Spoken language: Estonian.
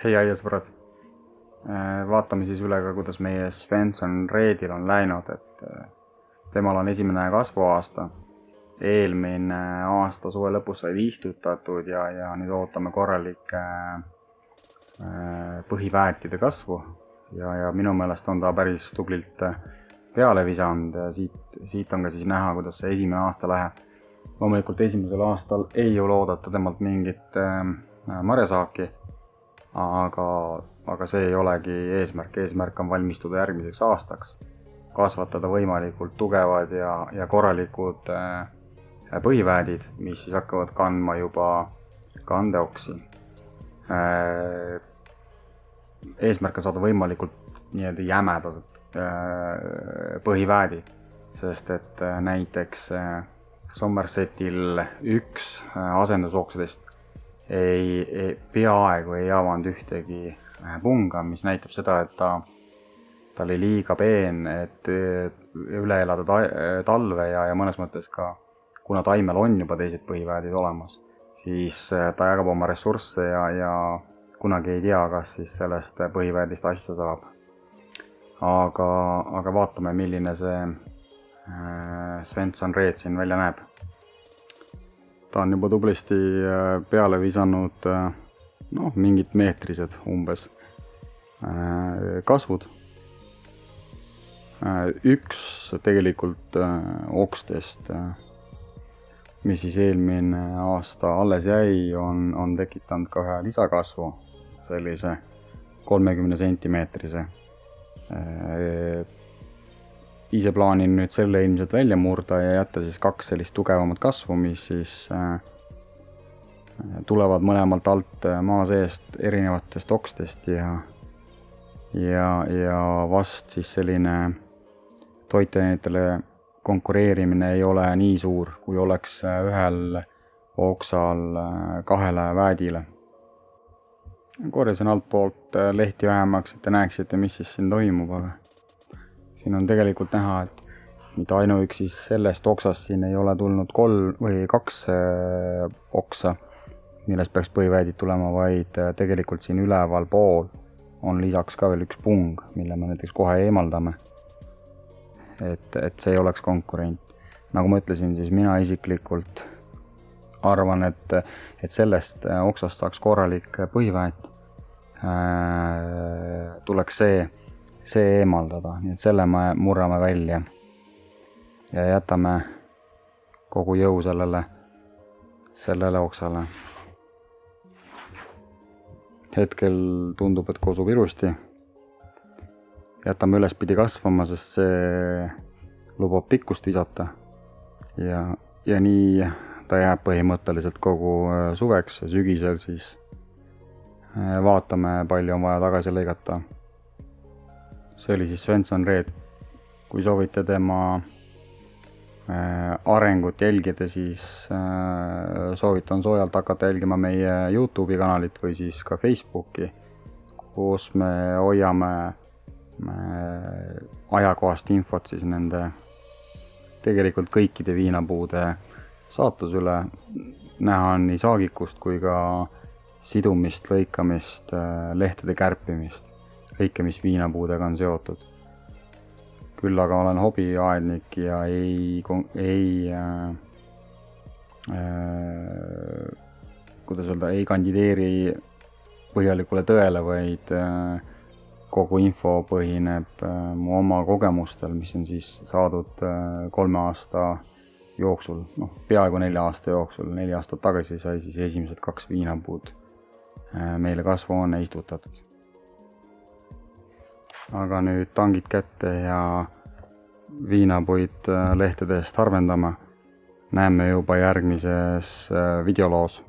Hei aiasõbrad, vaatame siis üle ka, kuidas meie Svensson Redil on läinud, et temal on esimene kasvuaasta. Eelmine aasta suve lõpus said istutatud ja nüüd ootame korralikke põhiväetide kasvu ja minu meelest on ta päris tublilt peale visanud ja siit on ka siis näha, kuidas see esimene aasta läheb. Loomulikult esimesel aastal ei ole oodata temalt mingit marjasaaki, aga see ei olegi eesmärk. Eesmärk on valmistuda järgmiseks aastaks, kasvatada võimalikult tugevad ja korralikud põhiväädid, mis siis hakkavad kandma juba kandeoksi. Eesmärk on saada võimalikult nii-öelda jämedad põhiväädid, sest et näiteks Somersetil üks asendusoksidest peaaegu ei avanud ühtegi punga, mis näitab seda, et ta oli liiga peen, et üle elada talve ja mõnes mõttes ka, kuna taimel on juba teised põhiväädid olemas, siis ta jagab oma ressursse ja kunagi ei tea, kas siis sellest põhiväädist asja saab. Aga vaatame, milline see Svensson Red siin välja näeb. Ta on juba tublisti peale visanud mingid meetrised umbes kasvud. Üks tegelikult okstest, mis siis eelmine aasta alles jäi, on tekitanud ka ühe lisakasvu, sellise 30 sentimeetrise. Ise plaanin nüüd selle ilmselt välja murda ja jätta siis kaks sellist tugevamat kasvu, mis siis tulevad mõlemalt alt maa seest erinevatest okstest ja vast siis selline toitainetele konkureerimine ei ole nii suur, kui oleks ühel oksal kahele väedile. Korjasin altpoolt lehti vähemaks, et te näeksite, mis siis siin toimub, aga siin on tegelikult näha, et mitte ainuüksi sellest oksast siin ei ole tulnud 3 või 2 oksa, millest peaks põhiväädid tulema, vaid tegelikult siin üleval pool on lisaks ka veel üks pung, mille me näiteks kohe eemaldame. Et see ei oleks konkurent. Nagu ma ütlesin, siis mina isiklikult arvan, et sellest oksast saaks korralik põhiväet. Tuleks see eemaldada, nii et selle me murrame välja ja jätame kogu jõu sellele oksale. Hetkel tundub, et kosub ilusti. Jätame ülespidi kasvama, sest see lubab pikkust visata ja nii ta jääb põhimõtteliselt kogu suveks ja sügisel siis vaatame, palju on vaja tagasi lõigata. See oli siis Svensson Red. Kui soovite tema arengut jälgida, siis soovitan soojalt hakata jälgima meie YouTube'i kanalit või siis ka Facebooki, kus me hoiame ajakohast infot siis nende tegelikult kõikide viinapuude saatus üle. Näha on nii saagikust kui ka sidumist, lõikamist, lehtede kärpimist, kõike, mis viinapuudega on seotud. Küll aga olen hobiaednik ja ei kandideeri põhjalikule tõele, vaid kogu info põhineb mu oma kogemustel, mis on siis saadud 3 aasta jooksul, peaaegu 4 aasta jooksul. 4 aastat tagasi sai siis esimesed 2 viinapuud meile kasvuhoone istutatud. Aga nüüd tangid kätte ja viinapuid lehtedest harvendama. Näeme juba järgmises videoloos.